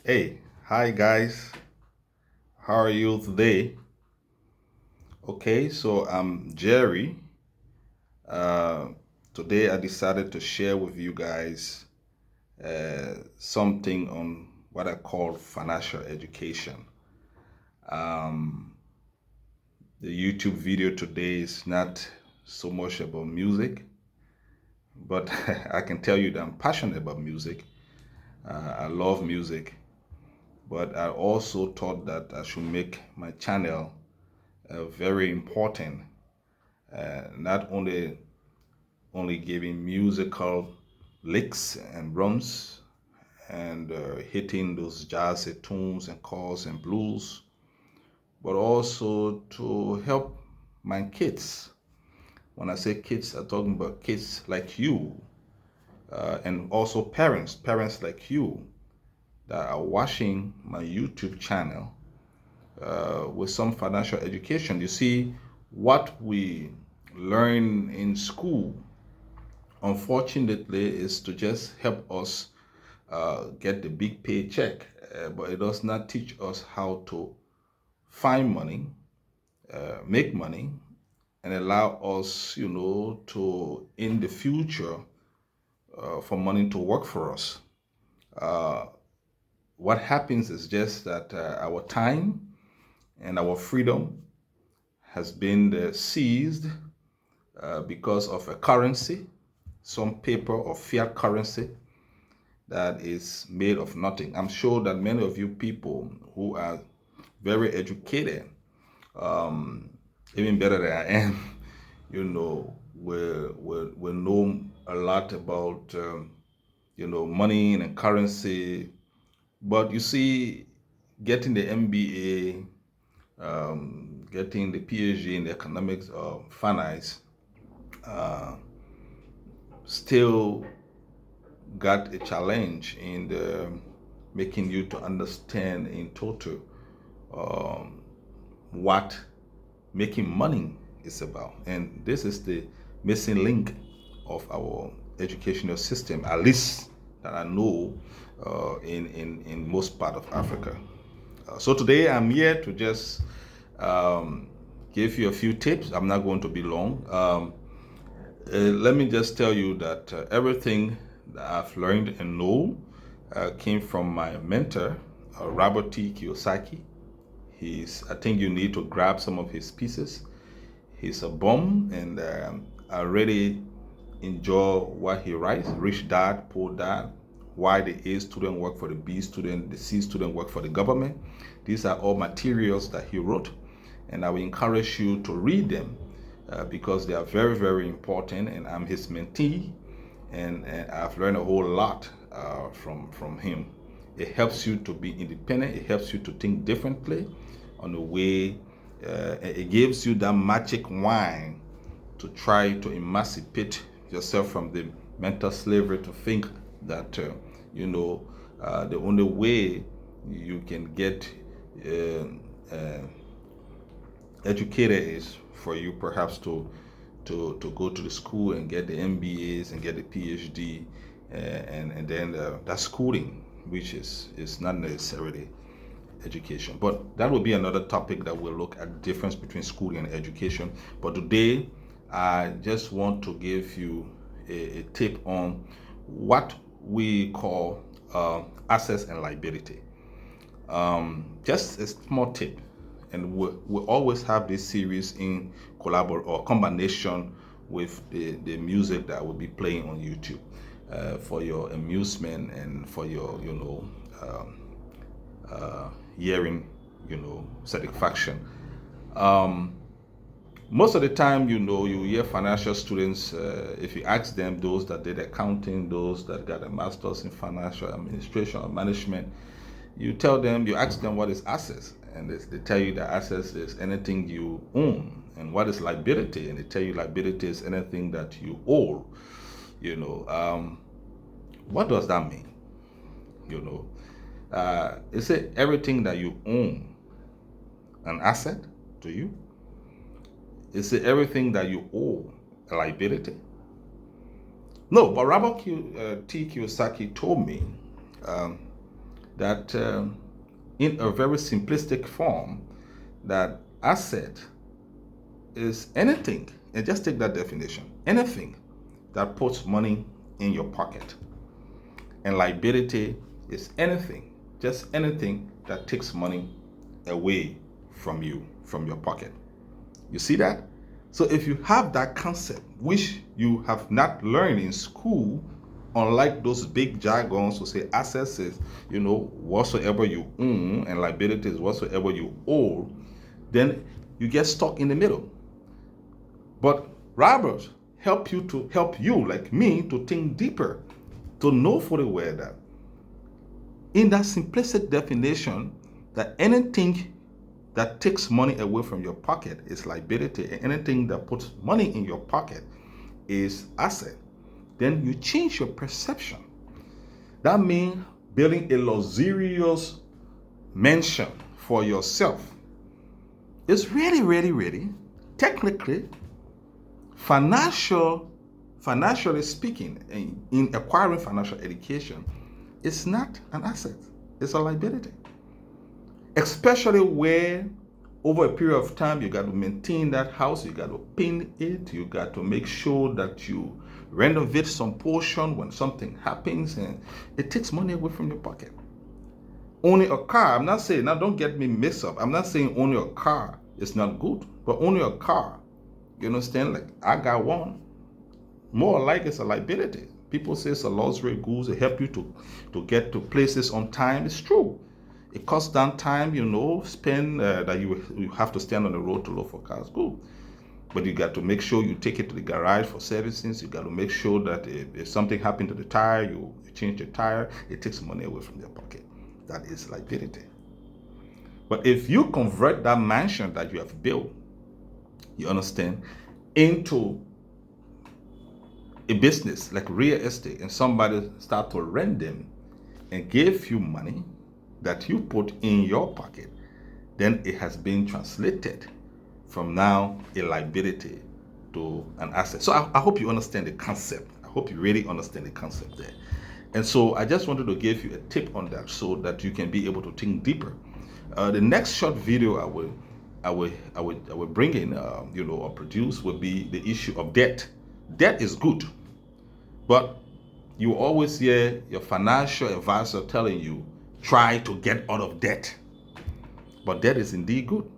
Hey, hi guys. How are you today? Okay, so I'm Jerry. Uh, Today I decided to share with you guys something on what I call financial education. Um, the YouTube video today is not so much about music, but I can tell you that I'm passionate about music. I love music, but I also thought that I should make my channel very important, not only giving musical licks and drums and hitting those jazzy tunes and chords and blues, but also to help my kids. When I say kids, I'm talking about kids like you, and also parents like you that are watching my YouTube channel with some financial education. You see, what we learn in school, unfortunately, is to just help us get the big paycheck, but it does not teach us how to find money, make money, and allow us, to in the future for money to work for us. What happens is just that our time and our freedom has been seized because of a currency, some paper or fiat currency that is made of nothing. I'm sure that many of you people who are very educated, even better than I am, will know a lot about, money and currency. But you see, getting the MBA, getting the PhD in the economics of finance, still got a challenge in making you to understand in total what making money is about. And this is the missing link of our educational system, at least that I know in most part of Africa. So today I'm here to just um, give you a few tips. I'm not going to be long. Let me just tell you that everything that I've learned and know came from my mentor, Robert T. Kiyosaki. I think you need to grab some of his pieces. He's a bum, and I really enjoy what he writes. Rich Dad, Poor Dad, why the A student work for the B student, the C student work for the government. These are all materials that he wrote, and I will encourage you to read them because they are very, very important. And I'm his mentee, and I've learned a whole lot from him. It helps you to be independent. It helps you to think differently on the way. It gives you that magic wine to try to emancipate yourself from the mental slavery to think that the only way you can get uh, educated is for you perhaps to go to the school and get the MBAs and get the PhD, and then that's schooling, which is not necessarily education. But that will be another topic that we'll look at the difference between schooling and education. But today, I just want to give you a tip on what we call assets and liability. Just a small tip, and we always have this series in collaboration or combination with the music that will be playing on YouTube for your amusement and for your hearing satisfaction. Most of the time, you hear financial students, if you ask them, those that did accounting, those that got a master's in financial administration or management, you ask them what is assets, and they tell you that assets is anything you own, and what is liability, and they tell you liability is anything that you owe. What does that mean? You know, is it everything that you own an asset to you? Is it everything that you owe a liability? No, but Robert T. Kiyosaki told me, um, that in a very simplistic form, that asset is anything, and just take that definition, anything that puts money in your pocket. And liability is anything, just anything that takes money away from you, from your pocket. You see that? So if you have that concept, which you have not learned in school, unlike those big jargons who say assets is, whatsoever you own, and liability is whatsoever you owe, then you get stuck in the middle. But Robert help you like me to think deeper, to know fully well that in that simplistic definition, that anything that takes money away from your pocket is liability, and anything that puts money in your pocket is asset. Then you change your perception. That means building a luxurious mansion for yourself is really, really, really, technically, financially speaking, in acquiring financial education, it's not an asset, it's a liability. Especially where over a period of time you got to maintain that house, you got to paint it, you got to make sure that you renovate some portion when something happens, and it takes money away from your pocket. Owning a car, I'm not saying, now don't get me mixed up, I'm not saying owning a car is not good, but owning a car, you understand, like I got one, more like it's a liability. People say it's a luxury goods, it help you to get to places on time. It's true. It cuts down time, spend that you have to stand on the road to look for cars. Good. But you got to make sure you take it to the garage for servicing. You got to make sure that if something happened to the tire, you change the tire. It takes money away from your pocket. That is liability. But if you convert that mansion that you have built, you understand, into a business like real estate, and somebody start to rent them and give you money that you put in your pocket, then it has been translated from now a liability to an asset. So I hope you understand the concept. I hope you really understand the concept there. And so I just wanted to give you a tip on that so that you can be able to think deeper. The next short video I will bring in, or produce, will be the issue of debt. Debt is good, but you always hear your financial advisor telling you, try to get out of debt. But debt is indeed good.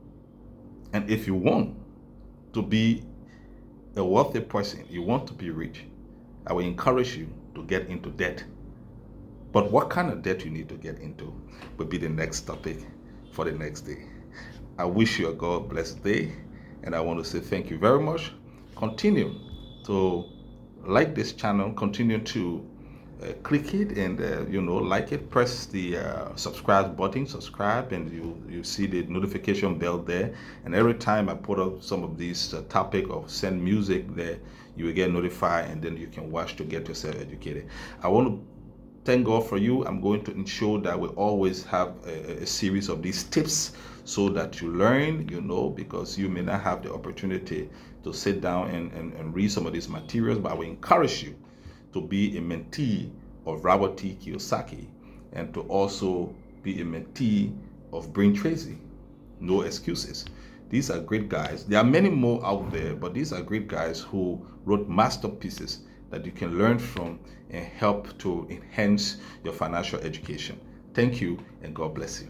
And if you want to be a wealthy person, you want to be rich, I will encourage you to get into debt. But what kind of debt you need to get into will be the next topic for the next day. I wish you a God-blessed day, and I want to say thank you very much. Continue to like this channel, continue to click it and like it, press the subscribe button, subscribe, and you see the notification bell there, and every time I put up some of these topic or send music there, you will get notified, and then you can watch to get yourself educated. I want to thank God for you. I'm going to ensure that we always have a series of these tips so that you learn, because you may not have the opportunity to sit down and read some of these materials, but I will encourage you to be a mentee of Robert T. Kiyosaki, and to also be a mentee of Brain Tracy. No excuses. These are great guys. There are many more out there, but these are great guys who wrote masterpieces that you can learn from and help to enhance your financial education. Thank you, and God bless you.